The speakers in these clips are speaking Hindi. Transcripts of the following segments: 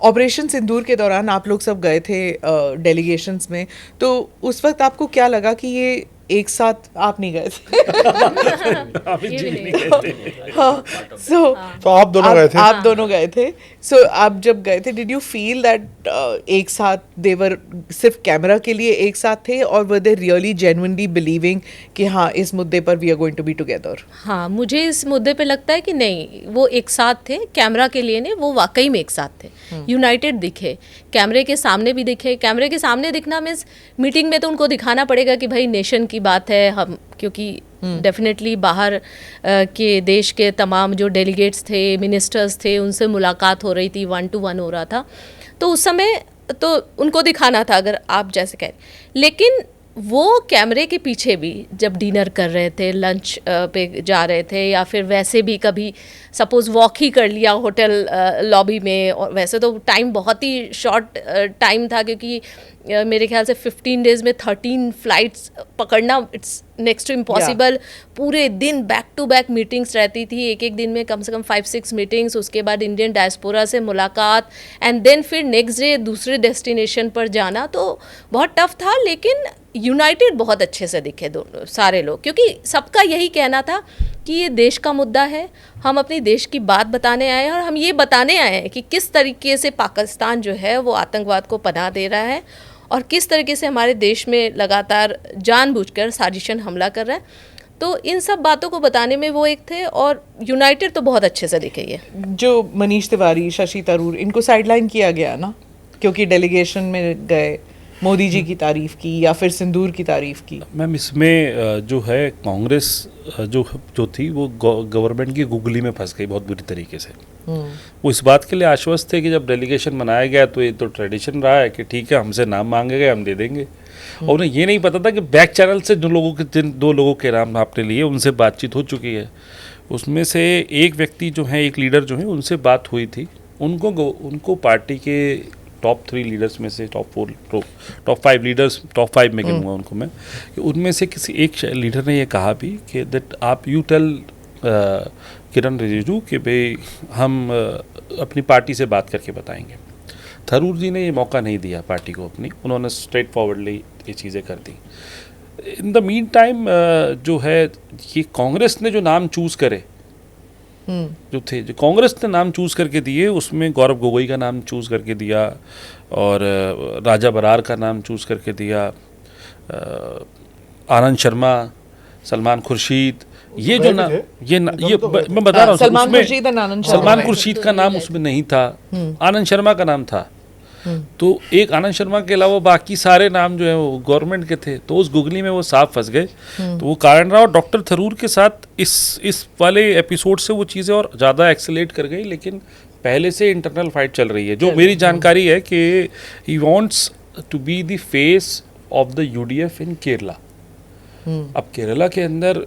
ऑपरेशन सिंदूर के दौरान आप लोग सब गए थे डेलीगेशंस में, तो उस वक्त आपको क्या लगा कि ये एक साथ आप नहीं गए थे? हाँ, तो आप दोनों गए थे? आप दोनों गए थे। सो आप जब गए थे, डिड यू फील दैट एक साथ देवर सिर्फ कैमरा के लिए एक साथ थे, और were they really genuinely believing कि हाँ इस मुद्दे पर we are going to be together? हाँ, मुझे इस मुद्दे पे लगता है कि नहीं, वो एक साथ थे, कैमरा के लिए नहीं, वो वाकई में एक साथ थे, यूनाइटेड दिखे, कैमरे के सामने भी दिखे। कैमरे के सामने दिखना मीन्स मीटिंग में तो उनको दिखाना पड़ेगा कि भाई नेशन की बात है हम, क्योंकि डेफिनेटली बाहर के देश के तमाम जो डेलीगेट्स थे, मिनिस्टर्स थे, उनसे मुलाकात हो रही थी, 1 to 1 हो रहा था, तो उस समय तो उनको दिखाना था, अगर आप जैसे कह रहे। लेकिन वो कैमरे के पीछे भी जब डिनर कर रहे थे, लंच पे जा रहे थे, या फिर वैसे भी कभी सपोज़ वॉक ही कर लिया होटल लॉबी में, और वैसे तो टाइम बहुत ही शॉर्ट टाइम था, क्योंकि मेरे ख्याल से 15 डेज़ में 13 फ्लाइट्स पकड़ना इट्स नेक्स्ट टू इम्पॉसिबल। पूरे दिन बैक टू बैक मीटिंग्स रहती थी, एक एक दिन में कम से कम 5-6 मीटिंग्स, उसके बाद इंडियन डायस्पोरा से मुलाकात, एंड देन फिर नेक्स्ट डे दूसरे डेस्टिनेशन पर जाना, तो बहुत टफ था। लेकिन यूनाइटेड बहुत अच्छे से दिखे दोनों सारे लोग, क्योंकि सबका यही कहना था कि ये देश का मुद्दा है, हम अपनी देश की बात बताने आए हैं, और हम ये बताने आए हैं कि किस तरीके से पाकिस्तान जो है वो आतंकवाद को पनाह दे रहा है, और किस तरीके से हमारे देश में लगातार जानबूझकर साजिशन हमला कर रहा है। तो इन सब बातों को बताने में वो एक थे, और यूनाइटेड तो बहुत अच्छे से दिखे। ये जो मनीष तिवारी, शशि थरूर, इनको साइडलाइन किया गया ना, क्योंकि डेलीगेशन में गए, मोदी जी की तारीफ की या फिर सिंदूर की तारीफ की। मैम इसमें जो है कांग्रेस जो थी वो गवर्नमेंट की गुगली में फंस गई बहुत बुरी तरीके से। वो इस बात के लिए आश्वस्त थे कि जब डेलीगेशन बनाया गया तो ये तो ट्रेडिशन रहा है कि ठीक है हमसे नाम मांगे गए हम दे देंगे, और उन्हें ये नहीं पता था कि बैक चैनल से जिन 2 लोगों के नाम आपने लिए उनसे बातचीत हो चुकी है। उसमें से एक व्यक्ति जो है, एक लीडर जो है, उनसे बात हुई थी, उनको पार्टी के टॉप 3 लीडर्स में से टॉप 5 लीडर्स, टॉप 5 में गिनूंगा उनको मैं, कि उनमें से किसी एक लीडर ने ये कहा भी कि दैट आप यू टेल किरण रिजिजू कि भाई हम अपनी पार्टी से बात करके बताएंगे। थरूर जी ने ये मौका नहीं दिया पार्टी को अपनी, उन्होंने स्ट्रेट फॉरवर्डली ये चीज़ें कर दी। इन द मीन टाइम जो है ये कांग्रेस ने जो नाम चूज़ करे जो कांग्रेस ने नाम चूज़ करके दिए, उसमें गौरव गोगोई का नाम चूज़ करके दिया, और राजा बरार का नाम चूज़ करके दिया, आनंद शर्मा, सलमान खुर्शीद, ये जो ना ये मैं बता रहा हूँ, सलमान खुर्शीद का नाम उसमें नहीं था, आनंद शर्मा का नाम था। तो एक आनंद शर्मा के अलावा बाकी सारे नाम जो है वो गवर्नमेंट के थे, तो उस गुगली में वो साफ फंस गए। तो वो कारण रहा, और डॉक्टर थरूर के साथ इस वाले एपिसोड से वो चीज़ें और ज़्यादा एक्सेलेरेट कर गई। लेकिन पहले से इंटरनल फाइट चल रही है, जो मेरी जानकारी है कि he wants to be the face of the UDF in Kerala. अब केरला के अंदर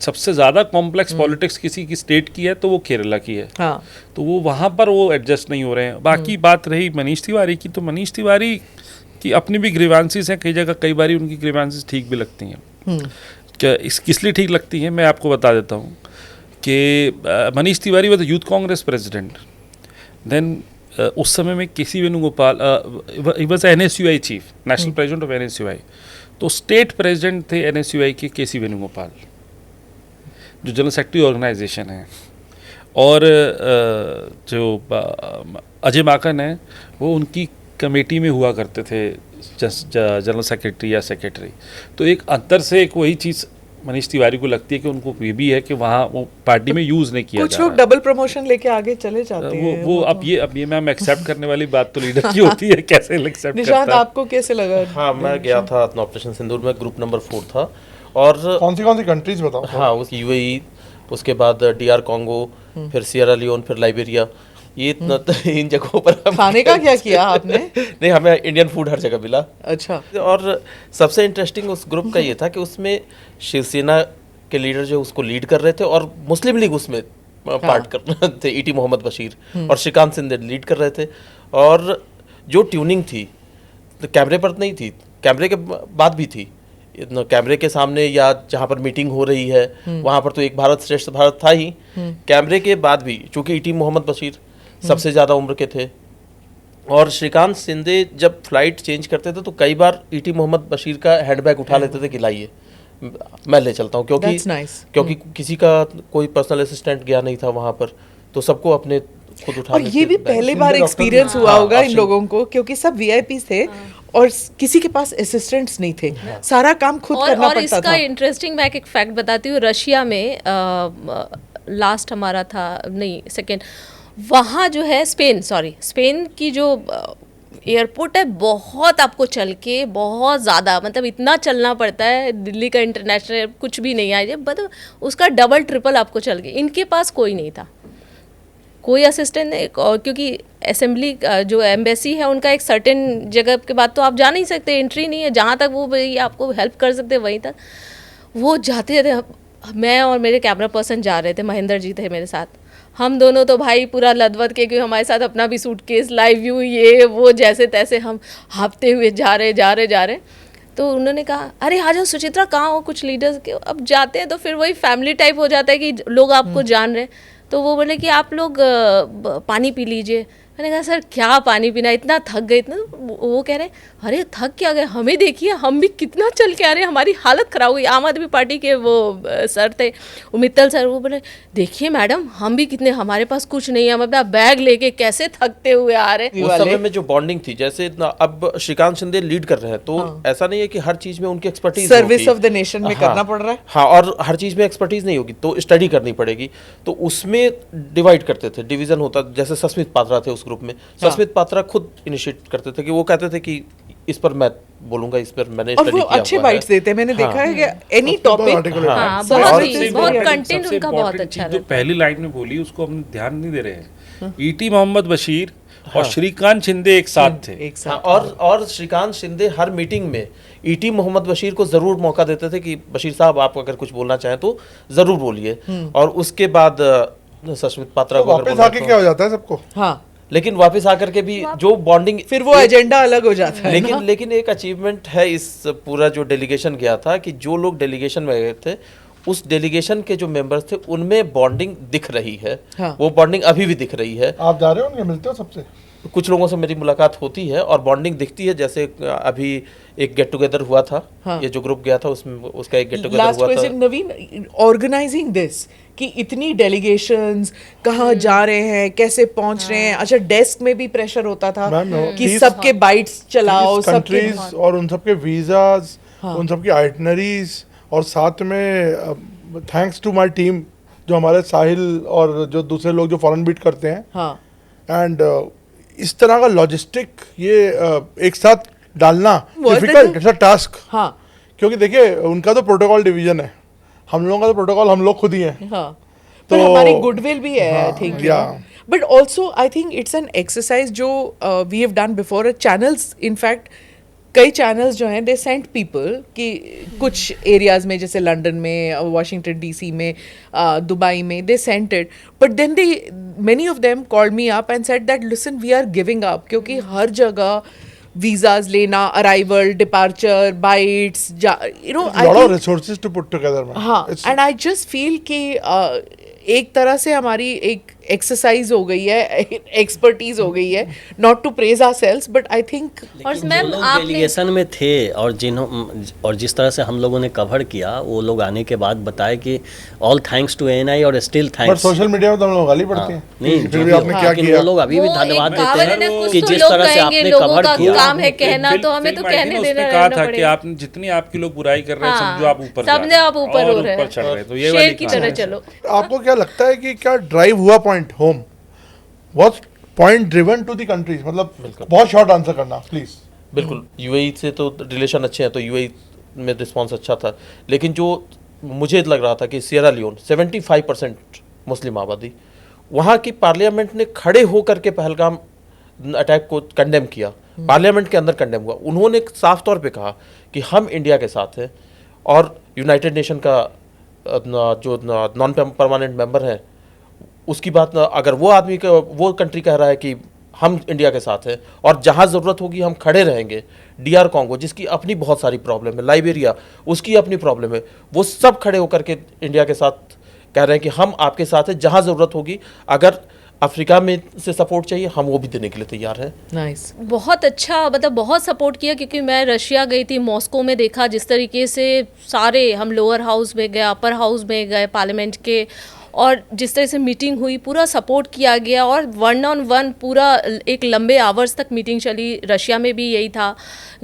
सबसे ज़्यादा कॉम्प्लेक्स पॉलिटिक्स किसी की स्टेट की है तो वो केरला की है। हाँ। तो वो वहाँ पर वो एडजस्ट नहीं हो रहे हैं। बाकी बात रही मनीष तिवारी की, तो मनीष तिवारी की अपनी भी ग्रीवांसेस हैं, कई जगह कई बारी उनकी ग्रीवांसेस ठीक भी लगती हैं। क्या किस लिए ठीक लगती हैं मैं आपको बता देता हूँ कि Manish Tiwari was youth Congress president, then उस समय में KC Venugopal was NSUI chief, national president of NSUI। तो स्टेट प्रेसिडेंट थे NSUI के केसी वेणुगोपाल, जो जनरल सेक्रेटरी ऑर्गेनाइजेशन है, और जो अजय माकन है वो उनकी कमेटी में हुआ करते थे जनरल सेक्रेटरी या सेक्रेटरी। तो एक अंतर से एक वही चीज़ मनीष तिवारी को लगती है कि उनको ये भी है कि वहाँ वो पार्टी में यूज़ नहीं किया जा रहा है। कुछ लोग डबल प्रमोशन लेके आगे चले जाते हैं। वो अब ये मैम एक्सेप्ट करने वाली बात तो लीडर की होती है, कैसे एक्सेप्ट निशांत आपको कैसे लगा? हाँ, मैं गया था ऑपरेशन सिंदूर में, ग्रुप नंबर 4 था। और कौन सी कंट्रीज बताओ? हाँ, उस UAE, उसके बाद DR कॉन्गो, फिर सियरा लियोन, फिर लाइबेरिया, ये इन जगहों पर खाने का क्या किया आपने? नहीं, हमें इंडियन फूड हर जगह मिला। अच्छा। और सबसे इंटरेस्टिंग उस ग्रुप का ये था कि उसमें शिवसेना के लीडर जो उसको लीड कर रहे थे, और मुस्लिम लीग उसमें पार्ट कर रहे थे, ET मोहम्मद बशीर और श्रीकांत सिंधे लीड कर रहे थे। और जो ट्यूनिंग थी तो कैमरे पर नहीं थी, कैमरे के बाद भी थी, कैमरे के सामने या जहाँ पर मीटिंग हो रही है वहाँ पर तो एक भारत श्रेष्ठ भारत था ही, कैमरे के बाद भी चूंकि ET मोहम्मद बशीर सबसे ज़्यादा उम्र के थे, और श्रीकांत शिंदे जब फ्लाइट चेंज करते थे तो कई बार ईटी मोहम्मद बशीर का हैंडबैग उठा लेते थे कि लाइए मैं ले चलता हूँ, क्योंकि That's nice. क्योंकि किसी का कोई पर्सनल असिस्टेंट गया नहीं था वहाँ पर, तो सबको अपने खुद उठा और ये भी पहले बार एक्सपीरियंस हुआ होगा इन लोगों को, क्योंकि सब वीआईपी थे और किसी के पास असिस्टेंट्स नहीं थे, सारा काम खुद करना और पड़ता इसका था। इंटरेस्टिंग मैं एक फैक्ट बताती हूँ, रशिया में लास्ट हमारा था नहीं सेकेंड, वहाँ जो है स्पेन की जो एयरपोर्ट है, बहुत आपको चल के बहुत ज़्यादा, मतलब इतना चलना पड़ता है, दिल्ली का इंटरनेशनल कुछ भी नहीं है, मतलब उसका डबल ट्रिपल आपको चल के, इनके पास कोई नहीं था, कोई असिस्टेंट नहीं, और क्योंकि असेंबली जो एम्बेसी है उनका एक सर्टेन जगह के बाद तो आप जा नहीं सकते, एंट्री नहीं है, जहाँ तक वो आपको हेल्प कर सकते वहीं तक वो जाते थे। मैं और मेरे कैमरा पर्सन जा रहे थे, महेंद्र जी थे मेरे साथ, हम दोनों तो भाई पूरा लदवद के, क्योंकि हमारे साथ अपना भी सूटकेस, लाइव व्यू, ये वो, जैसे तैसे हम हाँफते हुए जा रहे। तो उन्होंने कहा अरे आ जाओ सुचित्रा, कहाँ हो, कुछ लीडर्स के, अब जाते हैं तो फिर वही फैमिली टाइप हो जाता है कि लोग आपको जान रहे, तो वो बोले कि आप लोग पानी पी लीजिए। मैंने कहा सर क्या पानी पीना, इतना थक गए, इतना, वो कह रहे अरे थक क्या गए, हमें देखिए हम भी कितना चल के आ रहे हैं, हमारी हालत ख़राब हो गई। आम आदमी पार्टी के वो सर थे मित्तल सर, वो बोले देखिए मैडम हम भी कितने, हमारे पास कुछ नहीं है, हम अपना बैग लेके कैसे थकते हुए आ रहे हैं। उस समय में जो बॉन्डिंग थी, जैसे अब श्रीकांत शिंदे लीड कर रहे हैं, तो ऐसा नहीं है कि हर चीज में उनकी expertise, service of the nation में करना पड़ रहा है। हाँ, और हर चीज में एक्सपर्टीज नहीं होगी तो स्टडी करनी पड़ेगी, तो उसमें डिवाइड करते थे, डिवीजन होता, जैसे सस्मित पात्रा थे उस ग्रुप में, सस्मित पात्रा खुद इनिशिएट करते थे कि वो कहते थे कि इस पर मैं बोलूंगा, इस पर मैंने और स्टडी वो किया अच्छे हुआ है। बाइट्स देते हैं, मैंने देखा है कि एनी बहुत टॉपिक articulate है। हाँ, सब बहुत चीज़ चीज़, बहुत very कंटेंट सबसे उनका बहुत important अच्छा चीज़ जो रहता पहली लाइन में बोली उसको हम ध्यान नहीं दे रहे हैं। ईटी मोहम्मद बशीर और श्रीकांत शिंदे एक साथ थे। एक हाँ, साथ और श्रीकांत शिंदे हर मीटिंग में ईटी मोहम्मद बशीर को जरूर मौका देते थे कि बशीर साहब आप अगर कुछ बोलना चाहें तो जरूर बोलिए, और उसके बाद सस्मित पात्रा तो को अगर वापस बोलना आके तो- क्या हो जाता है सबको? हाँ, लेकिन वापस आकर के भी जो बॉन्डिंग, फिर वो एजेंडा अलग हो जाता है ना। लेकिन एक अचीवमेंट है इस पूरा जो डेलीगेशन गया था, कि जो लोग डेलीगेशन में गए थे उस डेलीगेशन के जो मेंबर्स थे उनमें बॉन्डिंग दिख रही है। हाँ। वो बॉन्डिंग अभी भी दिख रही है। आप जा रहे हो उनके, मिलते हो सबसे? कुछ लोगों से मेरी मुलाकात होती है और बॉन्डिंग दिखती है, जैसे अभी एक गेट टुगेदर हुआ था। हाँ। ये जो ग्रुप गया था उसमें उसका एक गेट टुगेदर लास्ट हुआ था। क्वेश्चन नवीन, ऑर्गेनाइजिंग दिस कि इतनी डेलीगेशंस कहाँ जा रहे हैं, कैसे पहुंच रहे हैं। अच्छा, डेस्क में भी प्रेशर होता था मैम, कि 30 सबके बाइट्स चलाओ, सबके कंट्रीज और उन सबके वीजाज, उन सबकी आइटनरीज, और साथ में थैंक्स टू माय टीम, जो हमारे साहिल और जो दूसरे लोग जो फॉरेन बीट करते हैं, हाँ एंड इस तरह का लॉजिस्टिक ये एक साथ डालना Worth it डिफिकल्ट, है। It's a task. हाँ क्योंकि देखिए उनका तो प्रोटोकॉल डिवीजन है, हम लोगों का तो प्रोटोकॉल हम लोग खुद ही हैं। हाँ, पर तो- हमारी गुडविल भी है I think, yeah. But also I think it's an exercise जो we have done before. Channels, in fact कई चैनल्स जो हैं दे सेंट पीपल कि कुछ एरियाज में, जैसे लंदन में, वाशिंगटन डीसी में, दुबई में, they sent it, but then they many of them called me up and said that listen we are giving up, क्योंकि हर जगह वीजाज लेना, arrival, departure, bytes, you know, lot of resources to put together ma'am. हाँ, एंड आई जस्ट फील कि एक तरह से हमारी एक एक्सरसाइज हो गई है, एक्सपर्टीज हो गई है, not to praise ourselves, but I think और जो मैम लोग आपने डेलीगेशन में थे और और जिस तरह से हम लोगों ने कवर किया, वो लोग आने के बाद बताए कि ऑल थैंक्स टू एएनआई और still but thanks. Social media में तो हम लोग गाली पड़ते हैं। नहीं, फिर जो भी भी आपने हो, क्या लेकिन किया? वो लोग अभी भी वो धन्यवाद एक कहावत है देते ना, हैं कुछ कि तो जिस लोग तरह से कहेंगे, आपने लोगों कवर का किया। काम है कहना, तो हमें तो कहने देना कहा रहना था कि पड़ेगा। आपने जितनी आपकी लोग बुराई कर रहे हैं, हाँ, समझो आप ऊपर जा सबने रहे हैं आप ऊपर और हो रहे हैं। ऊपर चढ़ रहे हैं, तो ये शेर वाली की कहानी तरह है। चलो। आपको क्या लगता है कि क्या ड्राइव हुआ point home? What point driven to the countries? मतलब बहुत शॉर्ट आंसर करना प्लीज। बिल्कुल, यूएई से तो रिलेशन अच्छे हैं, तो यूएई में रिस्पॉन्स अच्छा था, लेकिन जो मुझे लग रहा था कि सियरा लियोन 75% मुस्लिम आबादी, वहाँ की पार्लियामेंट ने खड़े होकर के पहलगाम अटैक को कंडेम किया, पार्लियामेंट के अंदर कंडेम हुआ। उन्होंने साफ तौर पे कहा कि हम इंडिया के साथ हैं, और यूनाइटेड नेशन का जो नॉन परमानेंट मेंबर है उसकी बात, अगर वो आदमी का, वो कंट्री कह रहा है कि हम इंडिया के साथ हैं और जहाँ ज़रूरत होगी हम खड़े रहेंगे। डीआर कॉन्गो, जिसकी अपनी बहुत सारी प्रॉब्लम है, लाइबेरिया, उसकी अपनी प्रॉब्लम है, वो सब खड़े होकर के इंडिया के साथ कह रहे हैं कि हम आपके साथ हैं, जहाँ ज़रूरत होगी। अगर अफ्रीका में से सपोर्ट चाहिए, हम वो भी देने के लिए तैयार हैं। नाइस। बहुत अच्छा, मतलब बहुत सपोर्ट किया, क्योंकि मैं रशिया गई थी, मॉस्को में देखा जिस तरीके से सारे, हम लोअर हाउस में गए, अपर हाउस में गए पार्लियामेंट के, और जिस तरह से मीटिंग हुई, पूरा सपोर्ट किया गया, और 1-on-1 पूरा एक लंबे आवर्स तक मीटिंग चली। रशिया में भी यही था।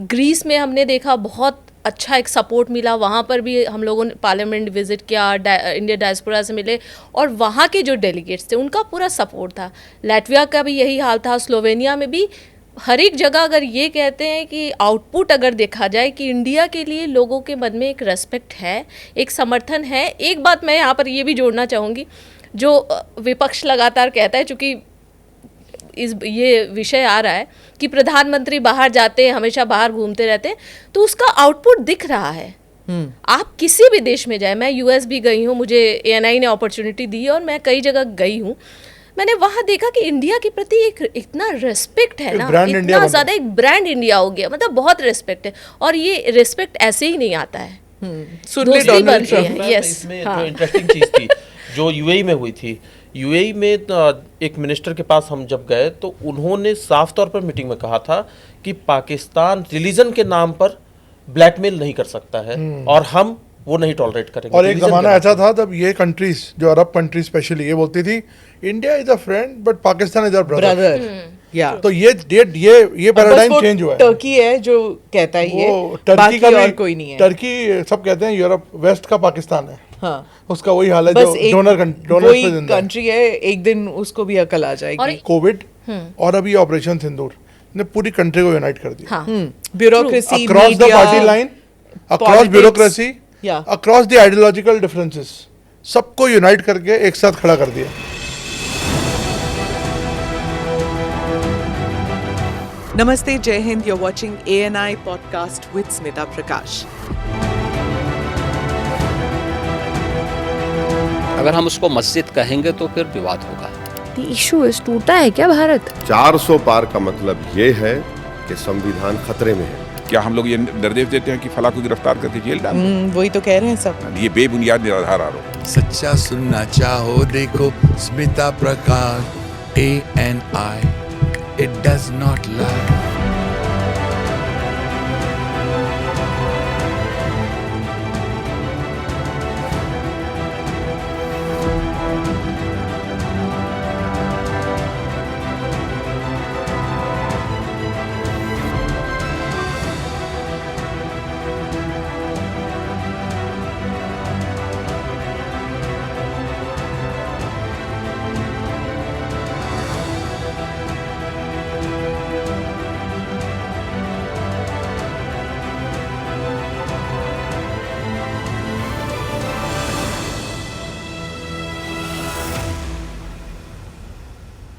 ग्रीस में हमने देखा बहुत अच्छा एक सपोर्ट मिला, वहाँ पर भी हम लोगों ने पार्लियामेंट विजिट किया, इंडिया डायस्पोरा से मिले, और वहाँ के जो डेलीगेट्स थे उनका पूरा सपोर्ट था। लैटविया का भी यही हाल था, स्लोवेनिया में भी। हर एक जगह अगर ये कहते हैं कि आउटपुट अगर देखा जाए कि इंडिया के लिए लोगों के मन में एक रेस्पेक्ट है, एक समर्थन है। एक बात मैं यहाँ पर ये भी जोड़ना चाहूँगी, जो विपक्ष लगातार कहता है, चूँकि ये विषय आ रहा है कि प्रधानमंत्री बाहर जाते हैं, हमेशा बाहर घूमते रहते हैं, तो उसका आउटपुट दिख रहा है। आप किसी भी देश में जाए, मैं यूएस भी गई हूँ, मुझे ANI ने अपॉर्चुनिटी दी और मैं कई जगह गई हूँ, मैंने वहाँ देखा कि इंडिया के प्रति एक इतना रेस्पेक्ट है ना, इतना ज़्यादा एक ब्रांड इंडिया हो गया, मतलब बहुत रेस्पेक्ट है। और ये रेस्पेक्ट ऐसे ही नहीं आता है, दोस्ती बनती है। यस, इसमें जो इंटरेस्टिंग चीज थी जो यूएई में हुई थी, यूएई में एक मिनिस्टर के पास हम जब गए तो उन्होंने साफ तौर पर मीटिंग में कहा था कि पाकिस्तान रिलीजन के नाम पर ब्लैकमेल नहीं कर सकता है और हम वो नहीं टॉलरेट करेंगे। और एक जमाना ऐसा था तब ये कंट्रीज, जो अरब कंट्रीज स्पेशली, ये बोलती थी India is a friend but Pakistan is our brother. या तो ये पैराडाइम चेंज हुआ है। टर्की है जो कहता है ये, वो टर्की बाकी का और भी, कोई नहीं है। टर्की सब कहते हैं यूरोप वेस्ट का पाकिस्तान है। हाँ, उसका वही हाल है बस जो एक डोनर वही पे जिंदा है। कंट्री है, एक दिन उसको भी अकल आ जाएगी। कोविड और अभी ऑपरेशन सिंदूर ने पूरी कंट्री को यूनाइट कर दिया। हाँ, bureaucracy, across the party line, across bureaucracy, Yeah. Across the ideological differences, सबको यूनाइट करके एक साथ खड़ा कर दिया। नमस्ते, जय Hind. You're watching ANI podcast with Smita Prakash. अगर हम उसको मस्जिद कहेंगे तो फिर विवाद होगा। The issue is, टूटा है क्या भारत? 400 पार का मतलब ये है कि संविधान खतरे में है। क्या हम लोग ये निर्देश देते हैं कि फला को गिरफ्तार करके जेल डाल दें? वही तो कह रहे हैं सब। ये बेबुनियाद निराधार आरोप। सच्चा सुनना चाहो देखो स्मिता प्रकाश ANI, it does not lie।